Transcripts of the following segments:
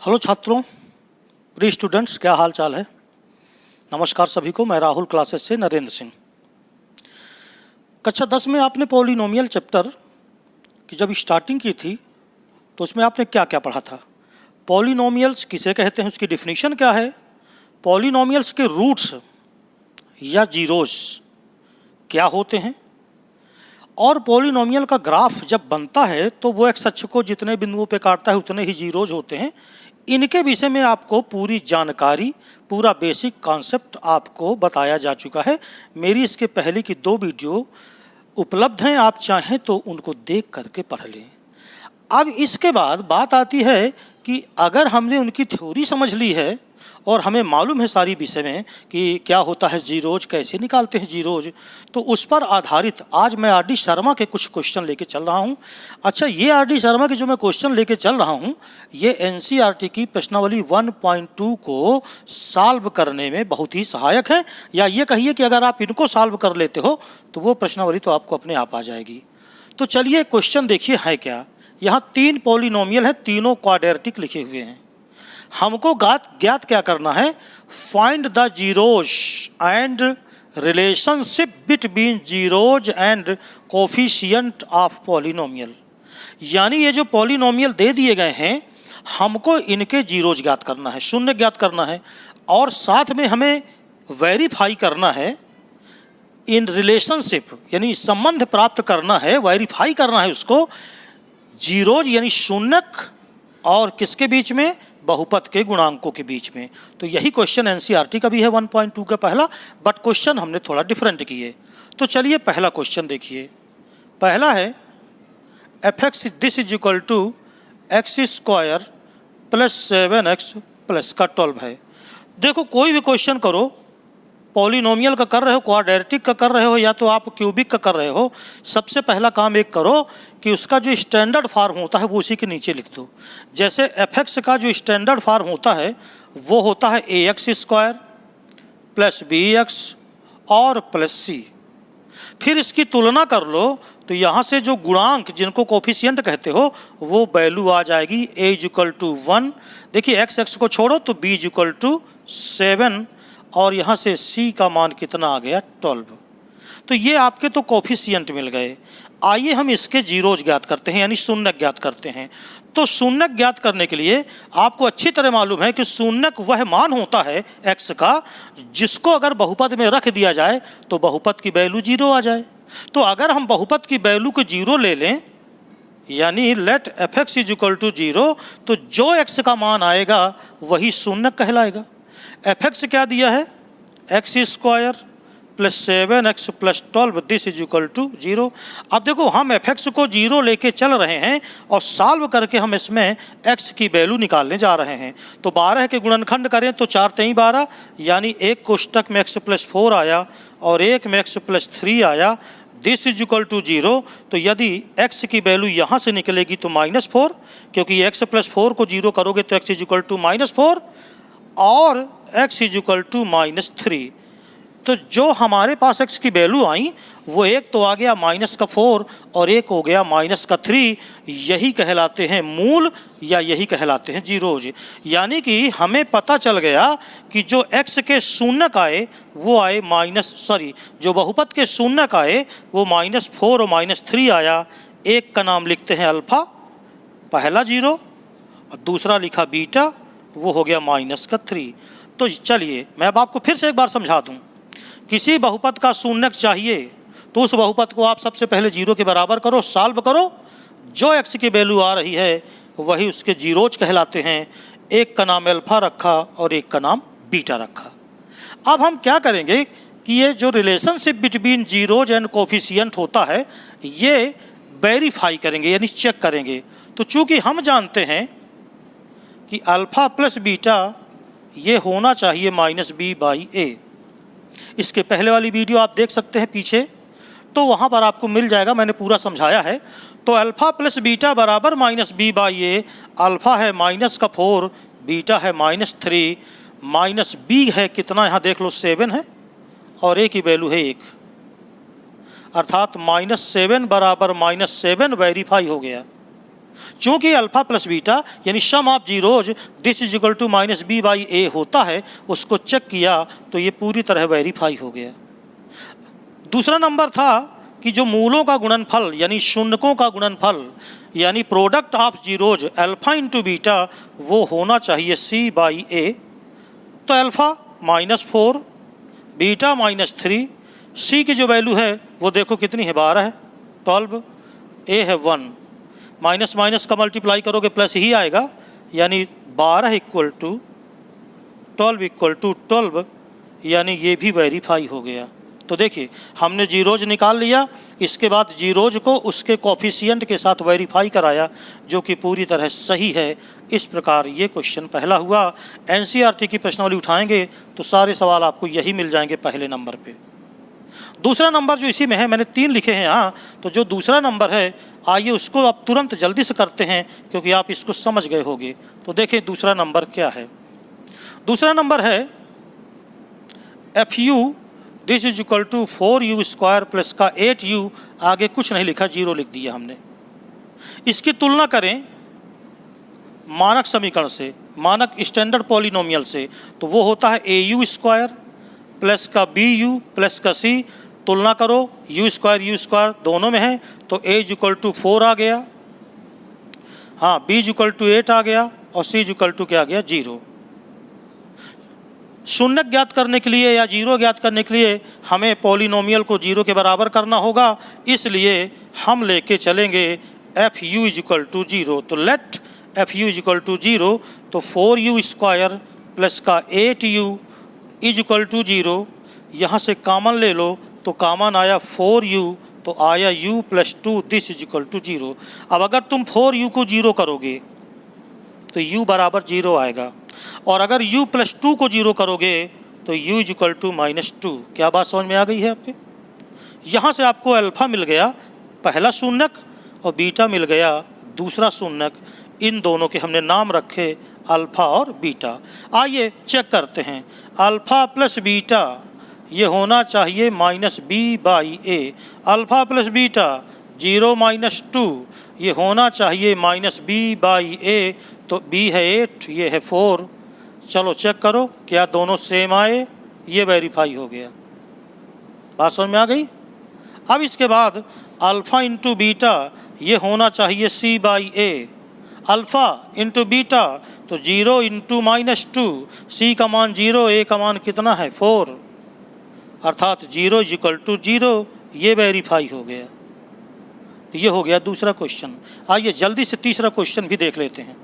Hello छात्रों, प्रिय students, क्या हाल चाल है। नमस्कार सभी को। मैं राहुल क्लासेस से नरेंद्र सिंह। कक्षा 10 में आपने पॉलिनोमियल चैप्टर की जब स्टार्टिंग की थी तो उसमें आपने क्या क्या पढ़ा था। पॉलिनोमियल्स किसे कहते हैं, उसकी डिफिनीशन क्या है, पॉलिनोमियल्स के रूट्स या जीरोस क्या होते हैं, और पॉलिनोमियल का ग्राफ जब बनता है तो वो एक्स अक्ष को जितने बिंदुओं पे काटता है उतने ही जीरोज होते हैं। इनके विषय में आपको पूरी जानकारी, पूरा बेसिक कॉन्सेप्ट आपको बताया जा चुका है। मेरी इसके पहले की 2 वीडियो उपलब्ध हैं, आप चाहें तो उनको देख करके पढ़ लें। अब इसके बाद बात आती है कि अगर हमने उनकी थ्योरी समझ ली है और हमें मालूम है सारी विषय में कि क्या होता है जीरोज, कैसे निकालते हैं जीरोज, तो उस पर आधारित आज मैं आर डी शर्मा के कुछ क्वेश्चन लेके चल रहा हूं। अच्छा, ये आर डी शर्मा के जो मैं क्वेश्चन लेके चल रहा हूं, ये एनसीईआरटी की प्रश्नावली 1.2 को सॉल्व करने में बहुत ही सहायक है। या ये कहिए कि अगर आप इनको सॉल्व कर लेते हो तो वो प्रश्नावली तो आपको अपने आप आ जाएगी। तो चलिए क्वेश्चन देखिए है क्या। यहाँ 3 पॉलिनोमियल है, तीनों क्वाड्रेटिक लिखे हुए हैं। हमको ज्ञात क्या करना है, find the zeros and relationship between zeros and coefficient of polynomial. यानी ये जो पॉलिनोमियल दे दिए गए हैं, हमको इनके जीरोज ज्ञात करना है, शून्य ज्ञात करना है, और साथ में हमें वेरीफाई करना है इन रिलेशनशिप, यानी संबंध प्राप्त करना है, वेरीफाई करना है उसको जीरोज यानी शून्यक और किसके बीच में, बहुपद के गुणांकों के बीच में। तो यही क्वेश्चन एनसीईआरटी का भी है 1.2 का पहला, बट क्वेश्चन हमने थोड़ा डिफरेंट किए। तो चलिए पहला क्वेश्चन देखिए। पहला है F X this is equal to X square plus 7x plus का 12 है। देखो कोई भी क्वेश्चन करो, पॉलिनोमियल का कर रहे हो, क्वाड्रेटिक का कर रहे हो, या तो आप क्यूबिक का कर रहे हो, सबसे पहला काम एक करो कि उसका जो स्टैंडर्ड फॉर्म होता है वो उसी के नीचे लिख दो। जैसे एफ एक्स का जो स्टैंडर्ड फॉर्म होता है वो होता है A X square plus B X और प्लस सी। फिर इसकी तुलना कर लो तो यहाँ से जो गुणांक जिनको कोफिशिएंट कहते हो वो वैल्यू आ जाएगी ए इज इक्वल टू 1। देखिए एक्स एक्स को छोड़ो तो बी इज इक्वल टू 7 और यहाँ से c का मान कितना आ गया 12। तो ये आपके तो कोफिशिएंट मिल गए। आइए हम इसके जीरोज ज्ञात करते हैं, यानी शून्यक ज्ञात करते हैं। तो शून्यक ज्ञात करने के लिए आपको अच्छी तरह मालूम है कि शून्यक वह मान होता है x का जिसको अगर बहुपद में रख दिया जाए तो बहुपद की वैल्यू 0 आ जाए। तो अगर हम बहुपद की वैल्यू को 0 ले लें, यानी let F X is equal to 0, तो जो x का मान आएगा वही शून्यक कहलाएगा। एफ एक्स क्या दिया है, X square plus 7x plus 12 this is equal to 0। अब देखो हम एफ एक्स को 0 लेके चल रहे हैं और सॉल्व करके हम इसमें x की वैल्यू निकालने जा रहे हैं। तो 12 के गुणनखंड करें तो 4 3 12, यानी एक कोष्टक में x प्लस 4 आया और एक में x प्लस 3 आया, दिस इज इक्वल टू 0। तो यदि x की वैल्यू यहाँ से निकलेगी तो -4, क्योंकि x प्लस 4 को 0 करोगे तो x इज इक्वल टू -4 और x इज इक्वल टू -3। तो जो हमारे पास x की वैल्यू आई वो एक तो आ गया -4 और एक हो गया -3। यही कहलाते हैं मूल या यही कहलाते हैं जीरोज। यानी कि हमें पता चल गया कि जो x के शून्यक आए वो आए जो बहुपद के शून्यक आए वो -4 और -3 आया। एक का नाम लिखते हैं अल्फा, पहला 0, और दूसरा लिखा बीटा, वो हो गया -3। तो चलिए मैं अब आपको फिर से एक बार समझा दूं। किसी बहुपद का शून्यक चाहिए तो उस बहुपद को आप सबसे पहले 0 के बराबर करो, सॉल्व करो, जो x की वैल्यू आ रही है वही उसके जीरोज कहलाते हैं। एक का नाम अल्फा रखा और एक का नाम बीटा रखा। अब हम क्या करेंगे कि ये जो relationship between zeros and coefficient होता है ये वेरीफाई करेंगे, यानी चेक करेंगे। तो चूंकि हम जानते हैं कि अल्फा प्लस बीटा ये होना चाहिए -b/a। इसके पहले वाली वीडियो आप देख सकते हैं पीछे, तो वहाँ पर आपको मिल जाएगा, मैंने पूरा समझाया है। तो अल्फा प्लस बीटा बराबर -b/a। अल्फा है -4, बीटा है -3, -b है कितना, यहाँ देख लो 7 है और a की वैल्यू है 1, अर्थात -7 बराबर -7 वेरीफाई हो गया। चूँकि अल्फ़ा प्लस बीटा यानी sum of zeros this is equal to minus B by A होता है, उसको चेक किया तो ये पूरी तरह वेरीफाई हो गया। दूसरा नंबर था कि जो मूलों का गुणनफल यानी शून्यकों का गुणनफल यानी product of zeros alpha into beta वो होना चाहिए सी बाई ए। तो अल्फ़ा -4, बीटा -3, सी की जो वैल्यू है वो देखो कितनी है, 12 है, 12, ए है 1, माइनस माइनस का मल्टीप्लाई करोगे प्लस ही आएगा, यानी 12 इक्वल टू 12 इक्वल टू 12, यानी ये भी वेरीफाई हो गया। तो देखिए हमने जीरोज निकाल लिया, इसके बाद जीरोज को उसके कोफिशिएंट के साथ वेरीफाई कराया जो कि पूरी तरह सही है। इस प्रकार ये क्वेश्चन पहला हुआ। एनसीईआरटी की प्रश्नावली उठाएंगे तो सारे सवाल आपको यही मिल जाएंगे पहले नंबर पे। दूसरा नंबर जो इसी में है, मैंने 3 लिखे हैं यहाँ, तो जो दूसरा नंबर है आइए उसको अब तुरंत जल्दी से करते हैं क्योंकि आप इसको समझ गए होंगे। तो देखिए दूसरा नंबर क्या है। दूसरा नंबर है FU this is equal to 4u square plus का 8u, आगे कुछ नहीं लिखा, 0 लिख दिया हमने। इसकी तुलना करें मानक समीकरण से, मानक स्टैंडर्ड पॉलिनोमियल से, तो वो होता है AU स्क्वायर प्लस का BU प्लस का C। तुलना करो u स्क्वायर दोनों में है तो a इज इक्वल टू 4 आ गया, हाँ, b इज इक्वल टू 8 आ गया और c इज इक्वल टू क्या आ गया, 0। शून्य ज्ञात करने के लिए या 0 ज्ञात करने के लिए हमें पॉलिनोमियल को 0 के बराबर करना होगा, इसलिए हम लेके चलेंगे FU इज इक्वल टू 0। तो let FU is equal to 0, तो 4u स्क्वायर प्लस का 8u इज इक्वल टू 0, यहाँ से कॉमन ले लो तो कॉमन आया 4u, तो आया u plus 2 this is equal to 0। अब अगर तुम 4u को 0 करोगे तो u बराबर 0 आएगा, और अगर u प्लस 2 को 0 करोगे तो u इज इक्वल टू -2। क्या बात समझ में आ गई है आपके? यहाँ से आपको अल्फ़ा मिल गया पहला शून्यक और बीटा मिल गया दूसरा शून्यक। इन दोनों के हमने नाम रखे अल्फ़ा और बीटा। आइए चेक करते हैं। अल्फ़ा प्लस बीटा ये होना चाहिए -b/a। अल्फ़ा प्लस बीटा 0 -2 ये होना चाहिए -b/a। तो b है 8, ये है 4। चलो चेक करो क्या दोनों सेम आए, ये वेरीफाई हो गया। बात समझ में आ गई? अब इसके बाद अल्फ़ा इंटू बीटा ये होना चाहिए c/a। अल्फ़ा इंटू बीटा तो 0 इंटू -2, c का मान 0, a का मान कितना है 4, अर्थात 0 इज इक्वल टू 0, ये वेरीफाई हो गया। तो ये हो गया दूसरा क्वेश्चन। आइए जल्दी से तीसरा क्वेश्चन भी देख लेते हैं।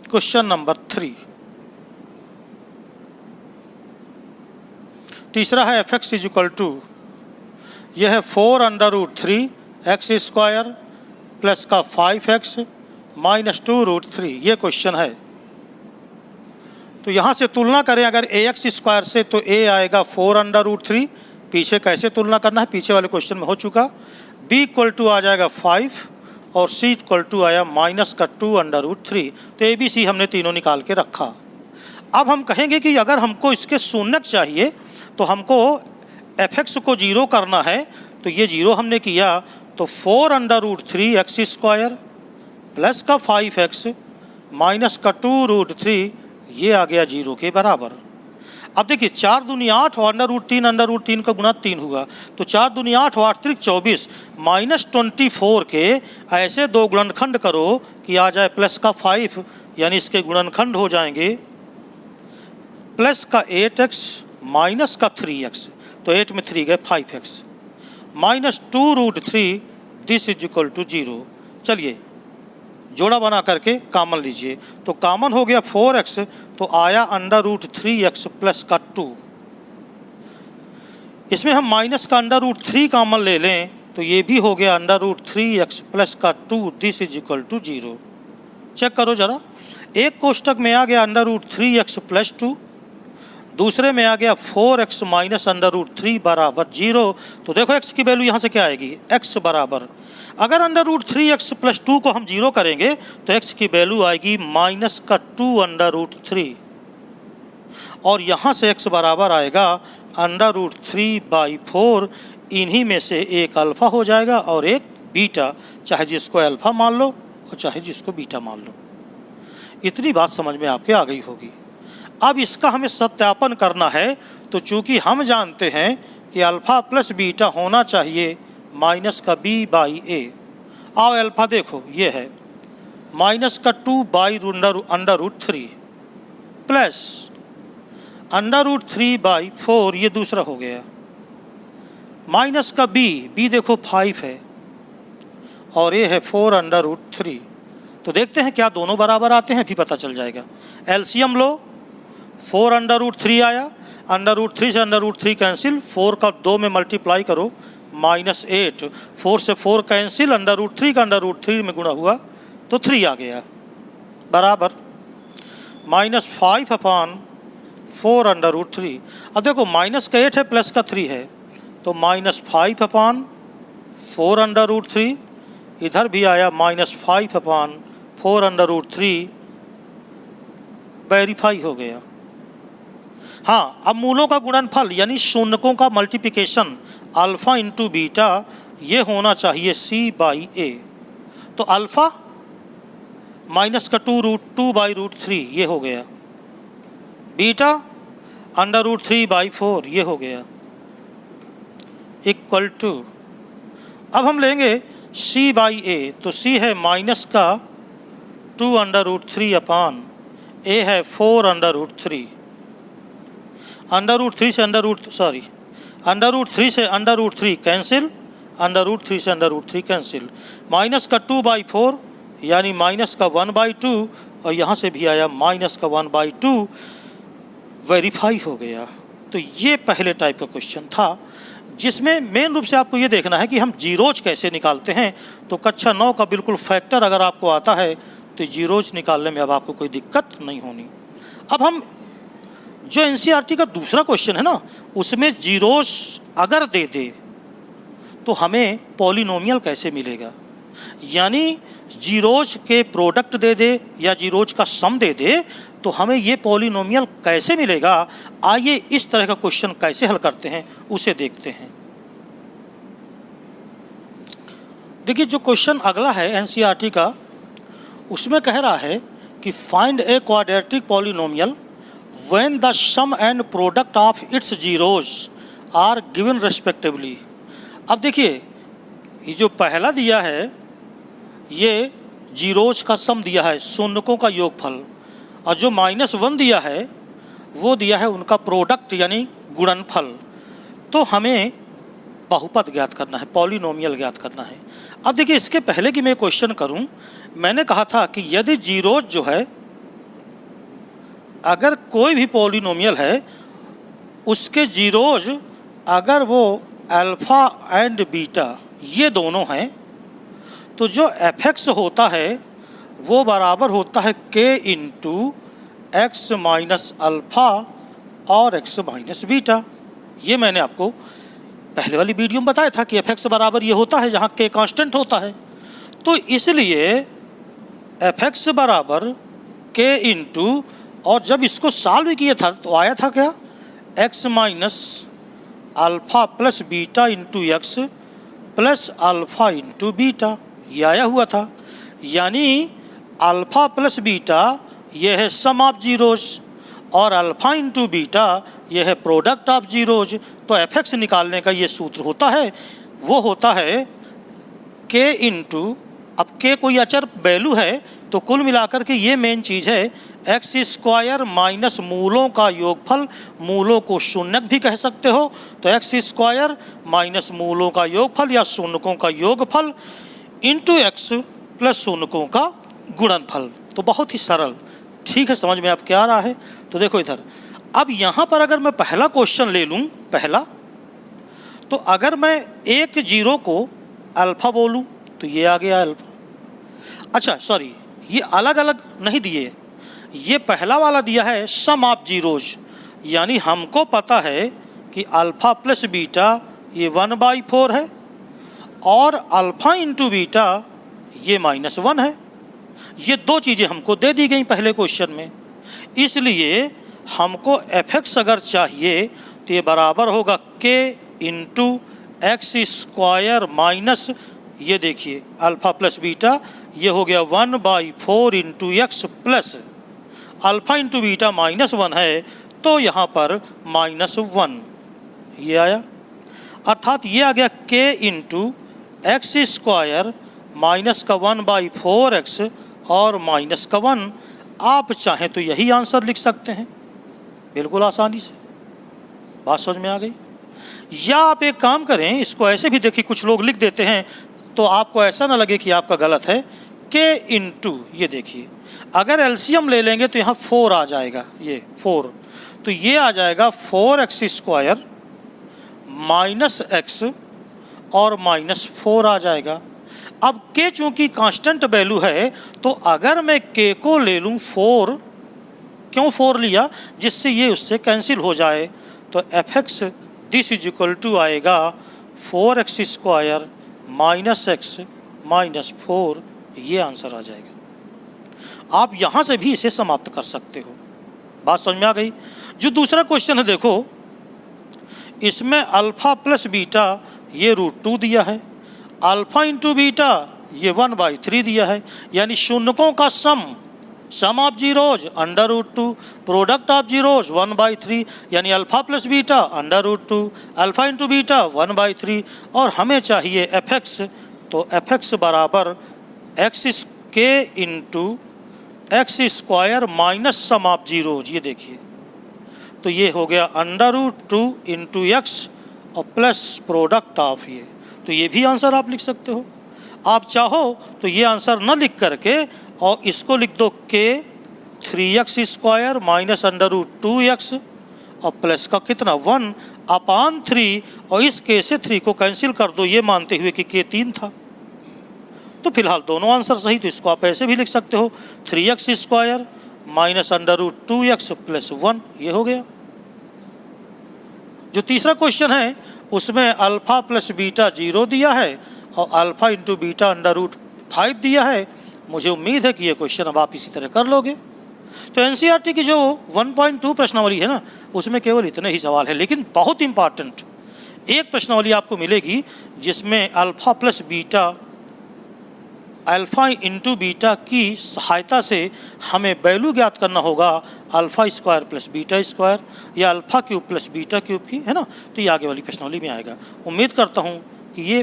क्वेश्चन नंबर 3, तीसरा है fx इज इक्वल टू, यह है 4√3 x स्क्वायर प्लस का 5x माइनस 2√3, ये क्वेश्चन है। तो यहाँ से तुलना करें अगर ax स्क्वायर से तो a आएगा 4√3। पीछे कैसे तुलना करना है पीछे वाले क्वेश्चन में हो चुका। b इक्वल टू आ जाएगा 5 और c इक्वल टू आया -2√3। तो a b c हमने तीनों निकाल के रखा। अब हम कहेंगे कि अगर हमको इसके शून्यक चाहिए तो हमको fx को 0 करना है, तो ये 0 हमने किया तो 4√3 x स्क्वायर प्लस का 5x माइनस का 2√3 ये आ गया 0 के बराबर। अब देखिए 4 दूनी 8 और √3 का गुणा 3 हुआ, तो 4 दूनी 8 और 8 24 -24 के ऐसे दो गुणनखंड करो कि आ जाए प्लस का 5, यानी इसके गुणनखंड हो जाएंगे प्लस का 8x माइनस का 3x, तो 8 में 3 गए 5x minus 2√3 this is equal to 0। चलिए जोड़ा बना करके कॉमन लीजिए, तो कॉमन हो गया 4x, तो आया √3x प्लस का 2। इसमें हम माइनस का √3 कॉमन ले लें तो ये भी हो गया √3x प्लस का 2 this is equal to 0। Check करो जरा, एक कोष्टक में आ गया √3x प्लस 2, दूसरे में आ गया 4x माइनस √3 बराबर 0। तो देखो x की वैल्यू यहाँ से क्या आएगी, x बराबर, अगर √3x प्लस 2 को हम 0 करेंगे तो x की वैल्यू आएगी माइनस का 2√3, और यहाँ से x बराबर आएगा √3/4। इन्हीं में से एक अल्फ़ा हो जाएगा और एक बीटा, चाहे जिसको अल्फ़ा मान लो और चाहे जिसको बीटा मान लो। इतनी बात समझ में आपके आ गई होगी। अब इसका हमें सत्यापन करना है, तो चूंकि हम जानते हैं कि अल्फ़ा प्लस बीटा होना चाहिए माइनस का बी बाई ए। आओ अल्फ़ा देखो, ये है माइनस का 2 by under root 3 plus under root 3 by 4, ये दूसरा हो गया, माइनस का बी देखो 5 है और ये है 4 अंडर रूट 3। तो देखते हैं क्या दोनों बराबर आते हैं, फिर पता चल जाएगा। एलसीएम लो, 4 अंडर रूट 3 आया, अंडर रूट 3 से अंडर रूट 3 कैंसिल, 4 का 2 में मल्टीप्लाई करो -8, 4 से 4 कैंसिल, अंडर रूट 3 का अंडर रूट 3 में गुणा हुआ तो 3 आ गया, बराबर -5/4 अंडर रूट 3। अब देखो माइनस का 8 है प्लस का 3 है, तो -5/4 अंडर रूट 3, इधर भी आया -5/4 अंडर रूट 3, वेरीफाई हो गया। हाँ, अब मूलों का गुणनफल यानी शून्यकों का मल्टीप्लिकेशन अल्फ़ा इंटू बीटा, ये होना चाहिए c बाई ए। तो अल्फ़ा माइनस का 2 बाई रूट 3, ये हो गया, बीटा अंडर रूट 3 बाई 4, ये हो गया, इक्वल टू, अब हम लेंगे c बाई ए, तो c है माइनस का 2 अंडर रूट 3 अपान a है 4 अंडर रूट 3, अंडर रूट 3 से under root under root 3 cancel, under root 3 से अंडर रूट 3 कैंसिल, माइनस का 2 बाई 4 यानी माइनस का 1/2, और यहाँ से भी आया माइनस का 1/2, वेरीफाई हो गया। तो ये पहले टाइप का क्वेश्चन था, जिसमें मेन रूप से आपको ये देखना है कि हम जीरोज कैसे निकालते हैं। तो कक्षा 9 का बिल्कुल फैक्टर अगर आपको आता है तो जीरोज निकालने में अब आपको कोई दिक्कत नहीं होनी। अब हम जो एनसीईआरटी का दूसरा क्वेश्चन है ना, उसमें जीरोज अगर दे दे तो हमें पॉलिनोमियल कैसे मिलेगा, यानी जीरोज के प्रोडक्ट दे दे या जीरोज का सम दे दे तो हमें ये पॉलिनोमियल कैसे मिलेगा। आइए इस तरह का क्वेश्चन कैसे हल करते हैं उसे देखते हैं। देखिए, जो क्वेश्चन अगला है एनसीईआरटी का, उसमें कह रहा है कि find a quadratic polynomial when the sum and product of its zeros are given respectively. अब देखिए, ये जो पहला दिया है ये जीरोज का सम दिया है, शून्यकों का योगफल, और जो -1 दिया है वो दिया है उनका प्रोडक्ट यानी गुणनफल। तो हमें बहुपद ज्ञात करना है, पॉलिनोमियल ज्ञात करना है। अब देखिए, इसके पहले कि मैं क्वेश्चन करूं, मैंने कहा था कि यदि जीरोज जो है, अगर कोई भी पॉलिनोमियल है उसके जीरोज अगर वो अल्फ़ा एंड बीटा ये दोनों हैं, तो जो f(x) होता है वो बराबर होता है k into x minus alpha और x माइनस बीटा। ये मैंने आपको पहले वाली वीडियो में बताया था कि f(x) बराबर ये होता है जहाँ k कांस्टेंट होता है। तो इसलिए f(x) बराबर k इंटू, और जब इसको सॉल्व किया था तो आया था क्या, x minus alpha plus beta into x plus alpha into beta, ये आया हुआ था। यानी अल्फ़ा प्लस बीटा ये है सम ऑफ जीरोज और अल्फ़ा इंटू बीटा ये है प्रोडक्ट ऑफ जीरोज। तो f(x) निकालने का ये सूत्र होता है, वो होता है k इंटू, अब k कोई अचर वैल्यू है तो कुल मिलाकर के ये मेन चीज़ है, x² माइनस मूलों का योगफल, मूलों को शून्यक भी कह सकते हो, तो x² माइनस मूलों का योगफल या शून्यकों का योगफल इंटू x प्लस शून्यकों का गुणनफल। तो बहुत ही सरल, ठीक है, समझ में आप क्या आ रहा है। तो देखो इधर, अब यहाँ पर अगर मैं पहला क्वेश्चन ले लूँ, पहला, तो अगर मैं एक जीरो को अल्फ़ा बोलूँ तो ये आ गया अल्फ़ा। अच्छा सॉरी, ये अलग अलग नहीं दिए, ये पहला वाला दिया है सम ऑफ जीरोज, यानी हमको पता है कि अल्फ़ा प्लस बीटा ये 1/4 है और अल्फ़ा इंटू बीटा ये -1 है। ये दो चीज़ें हमको दे दी गई पहले क्वेश्चन में, इसलिए हमको f(x) अगर चाहिए तो ये बराबर होगा k into X square minus ये देखिए अल्फ़ा प्लस बीटा, ये हो गया 1/4 into x plus alpha into beta -1 है, तो यहाँ पर -1 ये आया, अर्थात ये आ गया k into X square minus का 1/4x और माइनस का 1। आप चाहें तो यही आंसर लिख सकते हैं बिल्कुल आसानी से। बात समझ में आ गई? या आप एक काम करें, इसको ऐसे भी देखिए, कुछ लोग लिख देते हैं तो आपको ऐसा ना लगे कि आपका गलत है। k इंटू, ये देखिए अगर एलसीएम ले लेंगे तो यहाँ 4 आ जाएगा, ये 4, तो ये आ जाएगा 4x स्क्वायर माइनस एक्स और -4 आ जाएगा। अब k चूंकि कांस्टेंट वैल्यू है, तो अगर मैं k को ले लूँ 4, क्यों 4 लिया? जिससे ये उससे कैंसिल हो जाए, तो fx this is equal to आएगा 4x square minus x minus 4, ये आंसर आ जाएगा। आप यहाँ से भी इसे समाप्त कर सकते हो। बात समझ में आ गई? जो दूसरा क्वेश्चन है देखो, इसमें अल्फ़ा प्लस बीटा ये √2 दिया है, अल्फ़ा इंटू बीटा ये 1/3 दिया है, यानी शून्यकों का sum of zeros √2, product of zeros 1/3, यानी alpha plus beta √2, alpha into beta 1/3, और हमें चाहिए fx, तो fx बराबर X k into X square minus sum of zeros, ये देखिए, तो ये हो गया √2 इंटू एक्स और प्लस प्रोडक्ट ऑफ ये, तो ये भी आंसर आप लिख सकते हो। आप चाहो तो ये आंसर न लिख करके और इसको लिख दो k 3x square minus √2x और प्लस का कितना 1/3, और इस k से 3 को कैंसिल कर दो, ये मानते हुए कि k 3 था। तो फिलहाल दोनों आंसर सही, तो इसको आप ऐसे भी लिख सकते हो 3x square minus √2x plus 1, ये हो गया। जो तीसरा क्वेश्चन है उसमें अल्फ़ा प्लस बीटा 0 दिया है और अल्फ़ा इंटू बीटा √5 दिया है। मुझे उम्मीद है कि ये क्वेश्चन अब आप इसी तरह कर लोगे। तो एनसीईआरटी की जो 1.2 प्रश्नावली है ना, उसमें केवल इतने ही सवाल है, लेकिन बहुत इंपॉर्टेंट एक प्रश्नावली आपको मिलेगी जिसमें alpha plus beta, alpha into beta की सहायता से हमें वैल्यू ज्ञात करना होगा alpha square plus beta square या alpha cube plus beta cube की, है ना। तो ये आगे वाली प्रश्नावली में आएगा। उम्मीद करता हूँ कि ये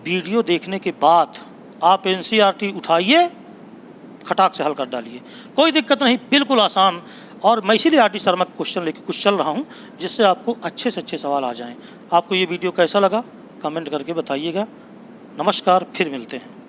वीडियो देखने के बाद आप एनसीईआरटी उठाइए, खटाक से हल कर डालिए, कोई दिक्कत नहीं, बिल्कुल आसान। और मैं इसीलिए आर डी शर्मा क्वेश्चन लेके कुछ चल रहा हूँ जिससे आपको अच्छे से अच्छे सवाल आ जाएं। आपको ये वीडियो कैसा लगा कमेंट करके बताइएगा। नमस्कार, फिर मिलते हैं।